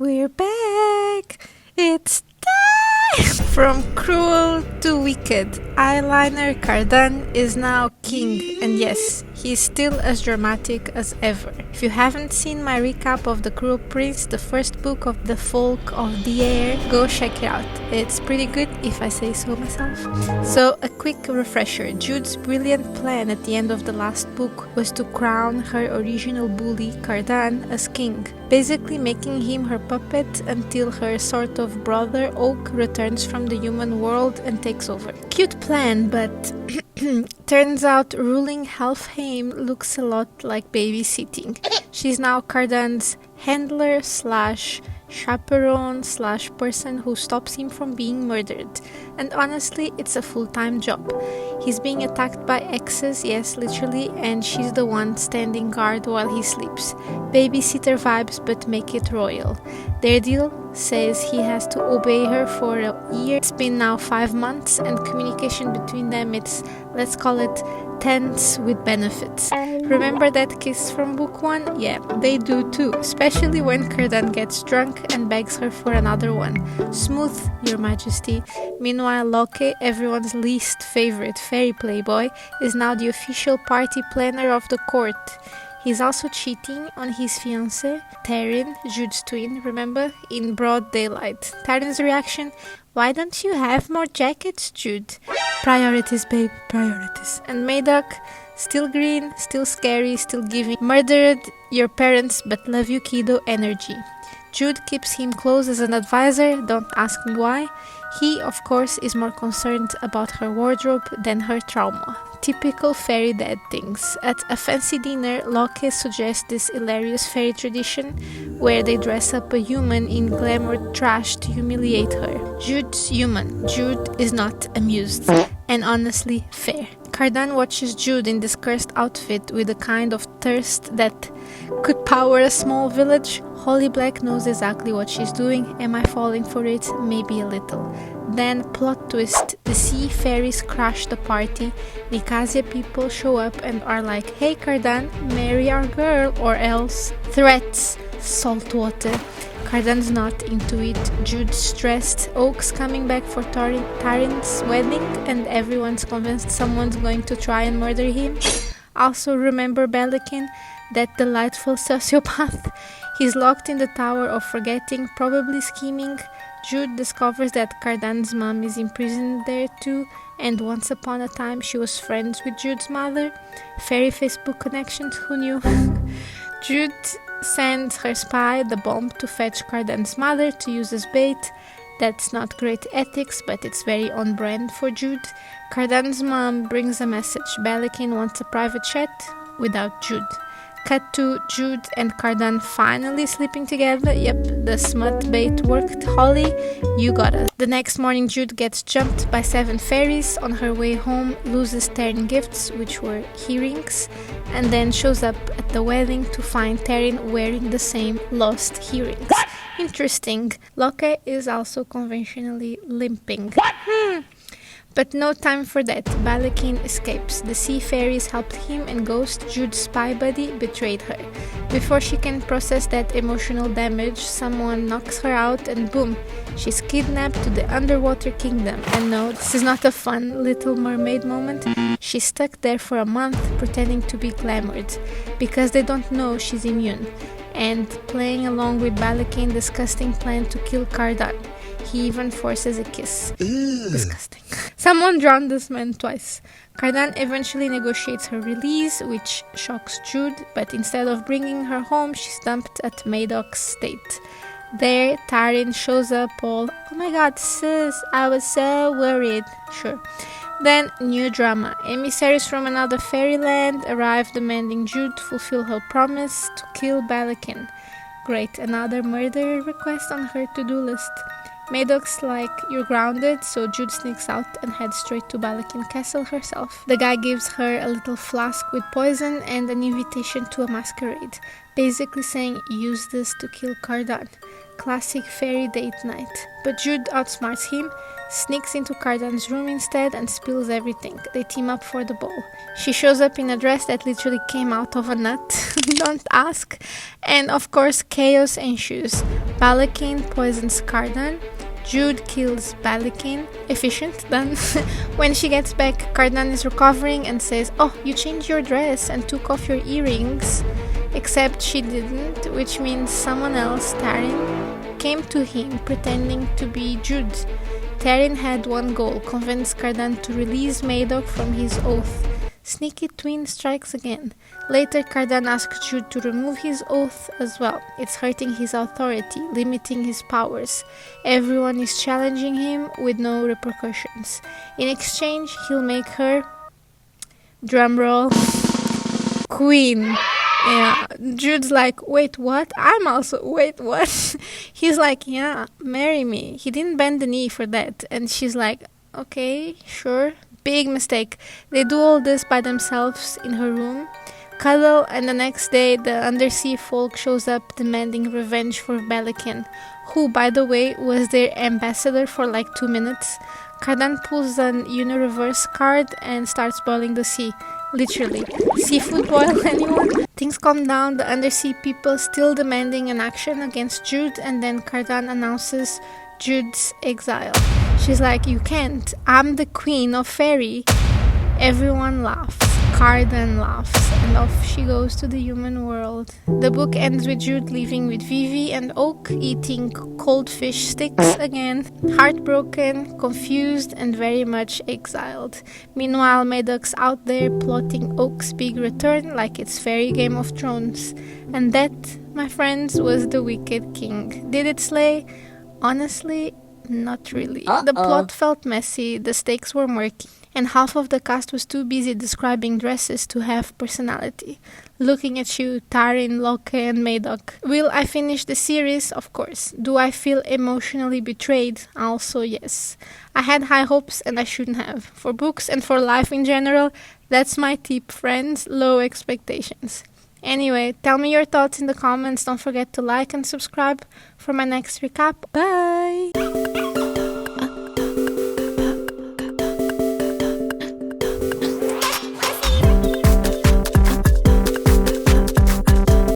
We're back! It's time! From cruel to wicked, eyeliner Cardan is now king, and yes, he's still as dramatic as ever. If you haven't seen my recap of The Cruel Prince, the first book of The Folk of the Air, go check it out. It's pretty good if I say so myself. So, a quick refresher. Jude's brilliant plan at the end of the last book was to crown her original bully, Cardan, as king, basically making him her puppet until her sort of brother Oak returns from the human world and takes over. Cute plan, but turns out ruling Elfhame looks a lot like babysitting. She's now Cardan's handler slash chaperone slash person who stops him from being murdered. And honestly, it's a full-time job. He's being attacked by exes, yes, literally, and she's the one standing guard while he sleeps. Babysitter vibes, but make it royal. Their deal says he has to obey her for a year. It's been now 5 months, and communication between them, it's, let's call it, tense with benefits. Remember that kiss from book 1? Yeah, they do too, especially when Cardan gets drunk and begs her for another one. Smooth, your majesty. Meanwhile, Loki, everyone's least favorite fairy playboy, is now the official party planner of the court. He's also cheating on his fiancée, Taryn, Jude's twin, remember? In broad daylight. Taryn's reaction: "Why don't you have more jackets, Jude?" Priorities, babe, priorities. And Madoc, still green, still scary, still giving murdered your parents but love you kiddo energy. Jude keeps him close as an advisor, don't ask me why. He, of course, is more concerned about her wardrobe than her trauma. Typical fairy dad things. At a fancy dinner, Loki suggests this hilarious fairy tradition where they dress up a human in glamour trash to humiliate her. Jude's human. Jude is not amused. And honestly, fair. Cardan watches Jude in this cursed outfit with a kind of thirst that could power a small village. Holly Black knows exactly what she's doing. Am I falling for it? Maybe a little. Then, plot twist, the sea fairies crash the party. Nicasia people show up and are like, "Hey Cardan, marry our girl or else." Threats, salt water. Cardan's not into it. Jude's stressed. Oak's coming back for Taryn's wedding, and everyone's convinced someone's going to try and murder him. Also, remember Balakin, that delightful sociopath? He's locked in the Tower of Forgetting, probably scheming. Jude discovers that Cardan's mom is imprisoned there too, and once upon a time she was friends with Jude's mother. Fairy Facebook connections, who knew? Jude sends her spy the bomb to fetch Cardan's mother to use as bait. That's not great ethics, but it's very on brand for Jude. Cardan's mom brings a message. Balakin wants a private chat without Jude. Cut to Jude and Cardan finally sleeping together. Yep, the smut bait worked. Holly, you got us. The next morning, Jude gets jumped by 7 fairies. On her way home, loses 10 gifts, which were earrings, and then shows up at the wedding to find Taryn wearing the same lost earrings. Interesting. Loki is also conventionally limping. But no time for that. Balakin escapes. The sea fairies helped him, and Ghost, Jude's spy buddy, betrayed her. Before she can process that emotional damage, someone knocks her out and boom, she's kidnapped to the underwater kingdom. And no, this is not a fun Little Mermaid moment. She's stuck there for a month pretending to be glamoured, because they don't know she's immune, and playing along with Balakin's disgusting plan to kill Cardan. He even forces a kiss. Disgusting. Someone drowned this man twice. Cardan eventually negotiates her release, which shocks Jude, but instead of bringing her home, she's dumped at Madoc's estate. There, Taryn shows up all, "Oh my god, sis, I was so worried." Sure. Then, new drama. Emissaries from another fairyland arrive demanding Jude fulfill her promise to kill Balakin. Great, another murder request on her to-do list. Madoc's like, "You're grounded," so Jude sneaks out and heads straight to Balakin Castle herself. The guy gives her a little flask with poison and an invitation to a masquerade. basically saying use this to kill Cardan. Classic fairy date night. But Jude outsmarts him, sneaks into Cardan's room instead and spills everything. They team up for the ball. She shows up in a dress that literally came out of a nut. Don't ask. And of course chaos ensues. Balakin poisons Cardan. Jude kills Balakin. Efficient, done. When she gets back, Cardan is recovering and says, "Oh, you changed your dress and took off your earrings." Except she didn't, which means someone else, Taryn, came to him pretending to be Jude. Taryn had one goal, convince Cardan to release Madoc from his oath. Sneaky twin strikes again. Later, Cardan asks Jude to remove his oath as well. It's hurting his authority, limiting his powers. Everyone is challenging him with no repercussions. In exchange, he'll make her, drumroll, queen. Yeah, Jude's like, wait, what? I'm also, wait, what? He's like, yeah, marry me. He didn't bend the knee for that. And she's like, okay, sure. Big mistake. They do all this by themselves in her room. Cuddle, and the next day the undersea folk shows up demanding revenge for Balakin, who, by the way, was their ambassador for like 2 minutes. Cardan pulls an Unireverse card and starts boiling the sea. Literally. Seafood boil, anyone? Things calm down, the undersea people still demanding an action against Jude, and then Cardan announces Jude's exile. She's like, you can't. I'm the queen of faerie. Everyone laughs. Cardan laughs, and off she goes to the human world. The book ends with Jude leaving with Vivi and Oak, eating cold fish sticks again, heartbroken, confused, and very much exiled. Meanwhile, Madoc's out there plotting Oak's big return like it's fairy Game of Thrones. And that, my friends, was The Wicked King. Did it slay? Honestly, not really. The plot felt messy, the stakes were murky, and half of the cast was too busy describing dresses to have personality. Looking at you, Taryn, Locke, and Madoc. Will I finish the series? Of course. Do I feel emotionally betrayed? Also yes. I had high hopes and I shouldn't have. For books and for life in general, that's my tip, friends. Low expectations. Anyway, tell me your thoughts in the comments. Don't forget to like and subscribe for my next recap. Bye!